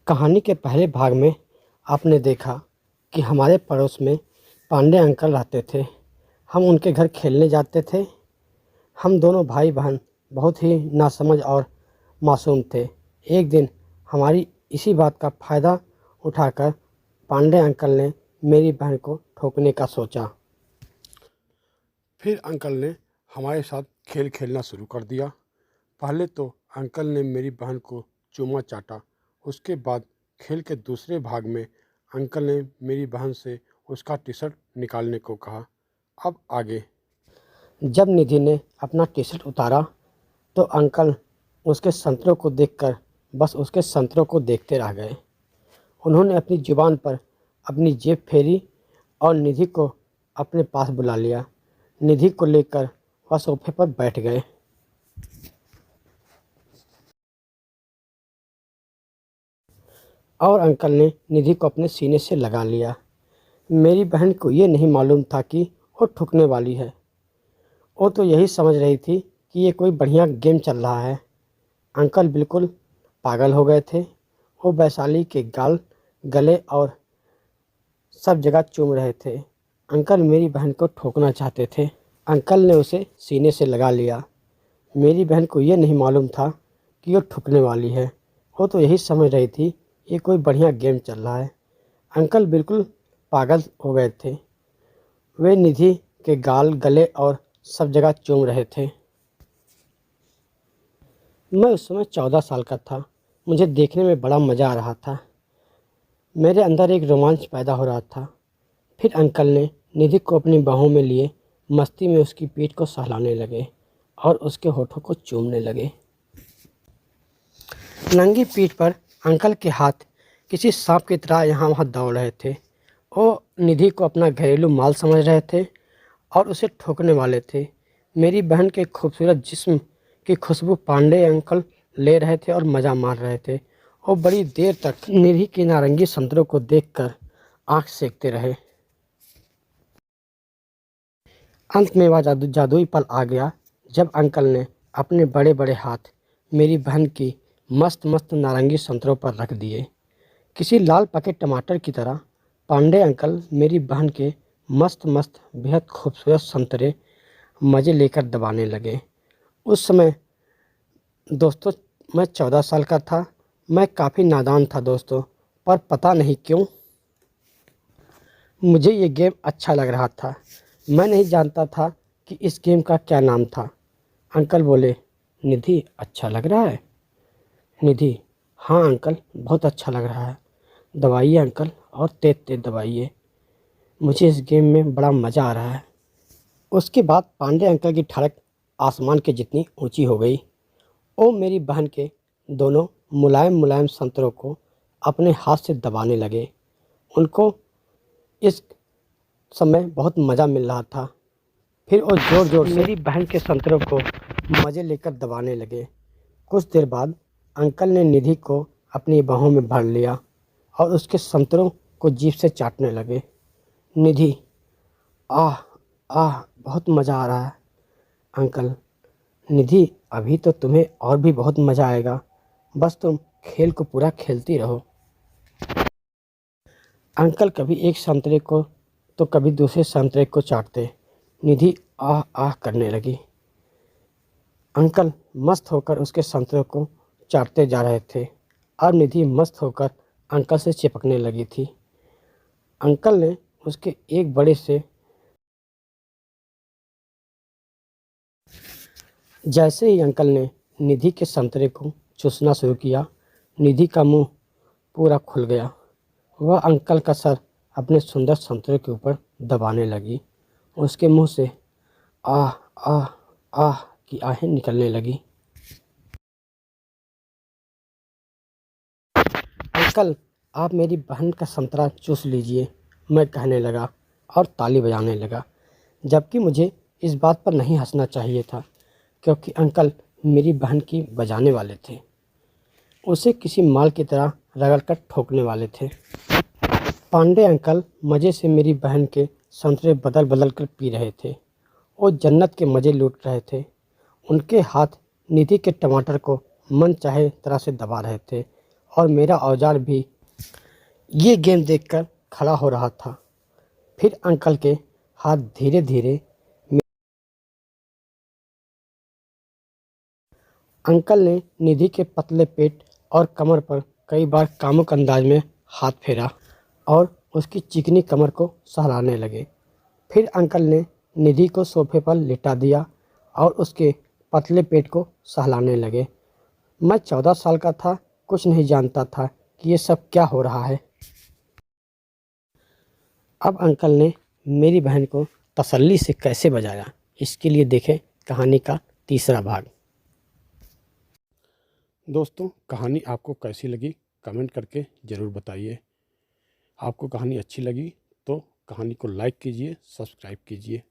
कहानी के पहले भाग में आपने देखा कि हमारे पड़ोस में पांडे अंकल रहते थे। हम उनके घर खेलने जाते थे। हम दोनों भाई बहन बहुत ही नासमझ और मासूम थे। एक दिन हमारी इसी बात का फ़ायदा उठाकर पांडे अंकल ने मेरी बहन को ठोकने का सोचा। फिर अंकल ने हमारे साथ खेल खेलना शुरू कर दिया। पहले तो अंकल ने मेरी बहन को चूमा चाटा। उसके बाद खेल के दूसरे भाग में अंकल ने मेरी बहन से उसका टी शर्ट निकालने को कहा। अब आगे। जब निधि ने अपना टी शर्ट उतारा तो अंकल उसके संतरों को देखकर बस उसके संतरों को देखते रह गए। उन्होंने अपनी जुबान पर अपनी जेब फेरी और निधि को अपने पास बुला लिया। निधि को लेकर वह सोफे पर बैठ गए। और अंकल ने निधि को अपने सीने से लगा लिया। मेरी बहन को ये नहीं मालूम था कि वो ठुकने वाली है। वो तो यही समझ रही थी कि ये कोई बढ़िया गेम चल रहा है। अंकल बिल्कुल पागल हो गए थे। वो वैशाली के गाल, गले और सब जगह चूम रहे थे। अंकल मेरी बहन को ठोकना चाहते थे। अंकल ने उसे सीने से लगा लिया। मेरी बहन को ये नहीं मालूम था कि वो ठुकने वाली है। वो तो यही समझ रही थी ये कोई बढ़िया गेम चल रहा है। अंकल बिल्कुल पागल हो गए थे। वे निधि के गाल, गले और सब जगह चूम रहे थे। मैं उस समय 14 साल का था। मुझे देखने में बड़ा मज़ा आ रहा था। मेरे अंदर एक रोमांच पैदा हो रहा था। फिर अंकल ने निधि को अपनी बाहों में लिए मस्ती में उसकी पीठ को सहलाने लगे और उसके होठों को चूमने लगे। नंगी पीठ पर अंकल के हाथ किसी सांप की तरह यहाँ वहाँ दौड़ रहे थे। वो निधि को अपना घरेलू माल समझ रहे थे और उसे ठोकने वाले थे। मेरी बहन के खूबसूरत जिस्म की खुशबू पांडे अंकल ले रहे थे और मज़ा मार रहे थे। वो बड़ी देर तक निधि के नारंगी संतरों को देखकर आंख सेकते रहे। अंत में वह जादुई पल आ गया जब अंकल ने अपने बड़े बड़े हाथ मेरी बहन की मस्त मस्त नारंगी संतरों पर रख दिए। किसी लाल पके टमाटर की तरह पांडे अंकल मेरी बहन के मस्त मस्त बेहद खूबसूरत संतरे मज़े लेकर दबाने लगे। उस समय दोस्तों मैं 14 साल का था। मैं काफ़ी नादान था दोस्तों, पर पता नहीं क्यों मुझे ये गेम अच्छा लग रहा था। मैं नहीं जानता था कि इस गेम का क्या नाम था। अंकल बोले, निधि अच्छा लग रहा है? निधि, हाँ अंकल बहुत अच्छा लग रहा है। दबाइए अंकल और तेज तेज दबाइए। मुझे इस गेम में बड़ा मज़ा आ रहा है। उसके बाद पांडे अंकल की ठड़क आसमान के जितनी ऊंची हो गई। वो मेरी बहन के दोनों मुलायम मुलायम संतरों को अपने हाथ से दबाने लगे। उनको इस समय बहुत मज़ा मिल रहा था। फिर वो ज़ोर ज़ोर से मेरी बहन के संतरों को मज़े लेकर दबाने लगे। कुछ देर बाद अंकल ने निधि को अपनी बाहों में भर लिया और उसके संतरों को जीभ से चाटने लगे। निधि, आह आह बहुत मज़ा आ रहा है। अंकल, निधि अभी तो तुम्हें और भी बहुत मज़ा आएगा, बस तुम खेल को पूरा खेलती रहो। अंकल कभी एक संतरे को तो कभी दूसरे संतरे को चाटते। निधि आह आह करने लगी। अंकल मस्त होकर उसके संतरों को चाटते जा रहे थे और निधि मस्त होकर अंकल से चिपकने लगी थी। अंकल ने उसके एक बड़े से जैसे ही अंकल ने निधि के संतरे को चूसना शुरू किया, निधि का मुंह पूरा खुल गया। वह अंकल का सर अपने सुंदर संतरे के ऊपर दबाने लगी। उसके मुंह से आह आह आह की आहें निकलने लगी। अंकल, आप मेरी बहन का संतरा चूस लीजिए, मैं कहने लगा और ताली बजाने लगा। जबकि मुझे इस बात पर नहीं हंसना चाहिए था, क्योंकि अंकल मेरी बहन की बजाने वाले थे। उसे किसी माल की तरह रगड़कर ठोकने वाले थे। पांडे अंकल मज़े से मेरी बहन के संतरे बदल बदल कर पी रहे थे। वो जन्नत के मज़े लूट रहे थे। उनके हाथ निधि के टमाटर को मन चाहे तरह से दबा रहे थे और मेरा औजार भी ये गेम देखकर खड़ा हो रहा था। फिर अंकल के हाथ धीरे धीरे अंकल ने निधि के पतले पेट और कमर पर कई बार कामुक अंदाज में हाथ फेरा और उसकी चिकनी कमर को सहलाने लगे। फिर अंकल ने निधि को सोफे पर लिटा दिया और उसके पतले पेट को सहलाने लगे। मैं 14 साल का था, कुछ नहीं जानता था कि ये सब क्या हो रहा है। अब अंकल ने मेरी बहन को तसल्ली से कैसे बजाया, इसके लिए देखें कहानी का तीसरा भाग। दोस्तों, कहानी आपको कैसी लगी कमेंट करके ज़रूर बताइए। आपको कहानी अच्छी लगी तो कहानी को लाइक कीजिए, सब्सक्राइब कीजिए।